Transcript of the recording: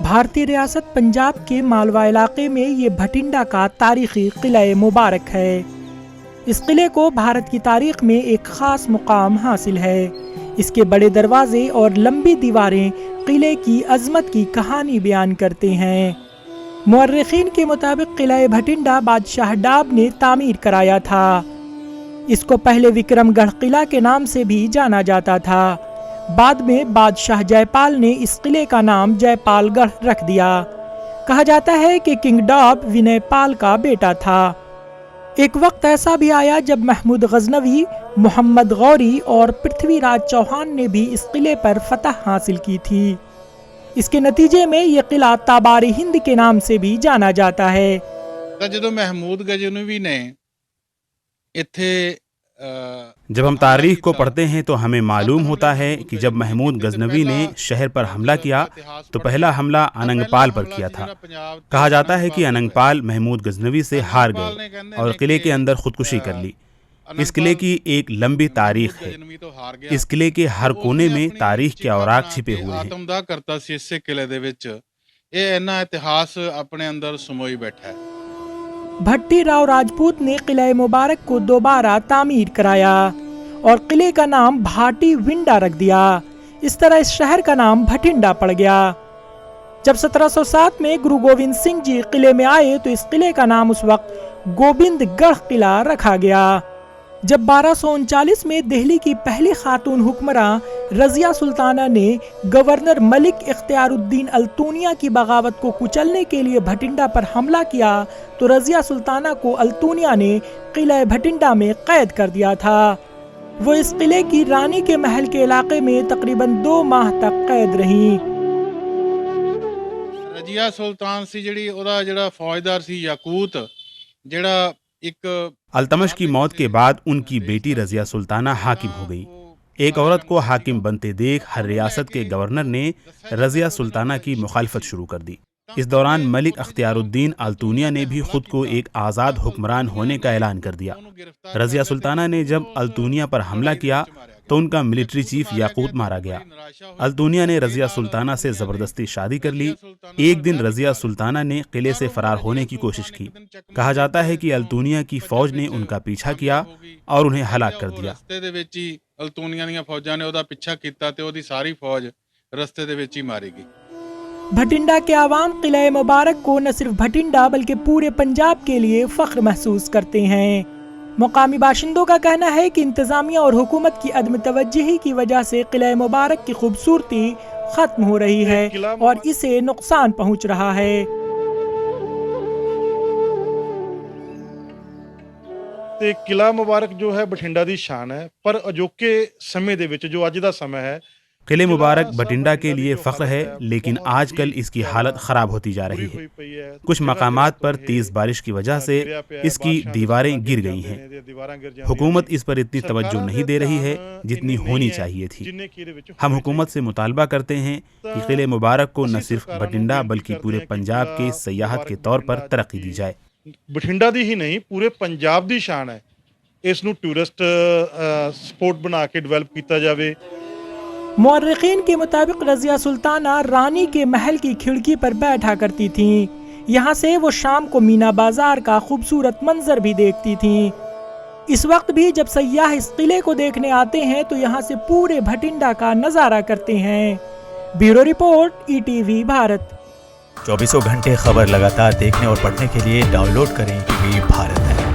بھارتی ریاست پنجاب کے مالوا علاقے میں یہ بھٹنڈا کا تاریخی قلعہ مبارک ہے۔ اس قلعے کو بھارت کی تاریخ میں ایک خاص مقام حاصل ہے۔ اس کے بڑے دروازے اور لمبی دیواریں قلعے کی عظمت کی کہانی بیان کرتے ہیں۔ مورخین کے مطابق قلعہ بھٹنڈا بادشاہ ڈاب نے تعمیر کرایا تھا۔ اس کو پہلے وکرم گڑھ قلعہ کے نام سے بھی جانا جاتا تھا۔ بعد میں بادشاہ جے پال نے اس قلعے کا نام جے پال گڑھ رکھ دیا۔ کہا جاتا ہے کہ کنگ ڈاب ونے پال کا بیٹا تھا۔ ایک وقت ایسا بھی آیا جب محمود غزنوی، محمد غوری اور پرتھوی راج چوہان نے بھی اس قلعے پر فتح حاصل کی تھی۔ اس کے نتیجے میں یہ قلعہ تابار ہند کے نام سے بھی جانا جاتا ہے۔ جدو محمود غزنوی نے جب ہم تاریخ کو پڑھتے ہیں تو ہمیں معلوم ہوتا ہے کہ جب محمود غزنوی نے شہر پر حملہ کیا تو پہلا حملہ اننگ پال پر کیا تھا۔ کہا جاتا ہے کہ اننگ پال محمود غزنوی سے ہار گئے اور قلعے کے اندر خودکشی کر لی۔ اس قلعے کی ایک لمبی تاریخ ہے۔ اس قلعے کے ہر کونے میں تاریخ کے اوراق چھپے ہوئے ہیں۔ بھٹی راؤ راجپوت نے قلعہ مبارک کو دوبارہ تعمیر کرایا اور قلعے کا نام بھاٹی ونڈا رکھ دیا۔ اس طرح اس شہر کا نام بھٹنڈا پڑ گیا۔ جب 1707 میں گرو گوبند سنگھ جی قلعے میں آئے تو اس قلعے کا نام اس وقت گوبند گڑھ قلعہ رکھا گیا۔ جب 1239 میں دہلی کی پہلی خاتون حکمراں رضیہ سلطانہ نے گورنر ملک اختیار الدین التونیا کی بغاوت کو کچلنے کے لیے بھٹنڈا پر حملہ کیا تو رضیہ سلطانہ کو التونیا نے قلعہ بھٹنڈا میں قید کر دیا تھا۔ وہ اس قلعے کی رانی کے محل کے علاقے میں تقریباً 2 ماہ تک قید رہیں۔ رضیہ سلطان سی جڑا فوجدار سی یاقوت جڑا التمش کی موت کے بعد ان کی بیٹی رضیہ سلطانہ حاکم ہو گئی۔ ایک عورت کو حاکم بنتے دیکھ ہر ریاست کے گورنر نے رضیہ سلطانہ کی مخالفت شروع کر دی۔ اس دوران ملک اختیار الدین التونیا نے بھی خود کو ایک آزاد حکمران ہونے کا اعلان کر دیا۔ رضیہ سلطانہ نے جب التونیا پر حملہ کیا تو ان کا ملٹری چیف یاقوت مارا گیا۔ التونیا نے رضیہ سلطانہ سے زبردستی شادی کر لی۔ ایک دن رضیہ سلطانہ نے قلعے سے فرار ہونے کی کوشش کی۔ کہا جاتا ہے کہ التونیا کی فوج نے ان کا پیچھا کیا اور انہیں ہلاک کر دیا۔ التونیا دی فوجاں نے اودا پیچھا کیتا تے اودی ساری فوج رستے دے وچ ہی ماری گئی۔ بھٹنڈا کے عوام قلعہ مبارک کو نہ صرف بھٹنڈا بلکہ پورے پنجاب کے لیے فخر محسوس کرتے ہیں۔ مقامی باشندوں کا کہنا ہے کہ انتظامیہ اور حکومت کی عدم توجہی کی وجہ سے قلعہ مبارک کی خوبصورتی ختم ہو رہی ہے اور اسے نقصان پہنچ رہا ہے۔ قلعہ مبارک جو ہے بٹھنڈا دی شان ہے، پر اجوکے سمے دے وچ جو اج دا سمے ہے قلعہ مبارک بھٹنڈا کے لیے فخر ہے، لیکن آج کل اس کی حالت خراب ہوتی جا رہی ہے۔ کچھ مقامات پر تیز بارش کی وجہ سے اس کی دیواریں گر گئی ہیں۔ حکومت اس پر اتنی توجہ نہیں دے رہی ہے جتنی ہونی چاہیے تھی۔ ہم حکومت سے مطالبہ کرتے ہیں کہ قلعہ مبارک کو نہ صرف بھٹنڈا بلکہ پورے پنجاب کے سیاحت کے طور پر ترقی دی جائے۔ بٹھنڈا دی ہی نہیں پورے پنجاب دی شان ہے، اس نو ٹورسٹ سپورٹ بنا کے ڈیولپ کیتا جاوے۔ مورخین کے مطابق رضیہ سلطانہ رانی کے محل کی کھڑکی پر بیٹھا کرتی تھیں۔ یہاں سے وہ شام کو مینا بازار کا خوبصورت منظر بھی دیکھتی تھیں۔ اس وقت بھی جب سیاح اس قلعے کو دیکھنے آتے ہیں تو یہاں سے پورے بھٹنڈا کا نظارہ کرتے ہیں۔ Bureau report ETV Bharat. 24 گھنٹے خبر لگاتار دیکھنے اور پڑھنے کے لیے ڈاؤن لوڈ کریں ETV بھارت ایپ۔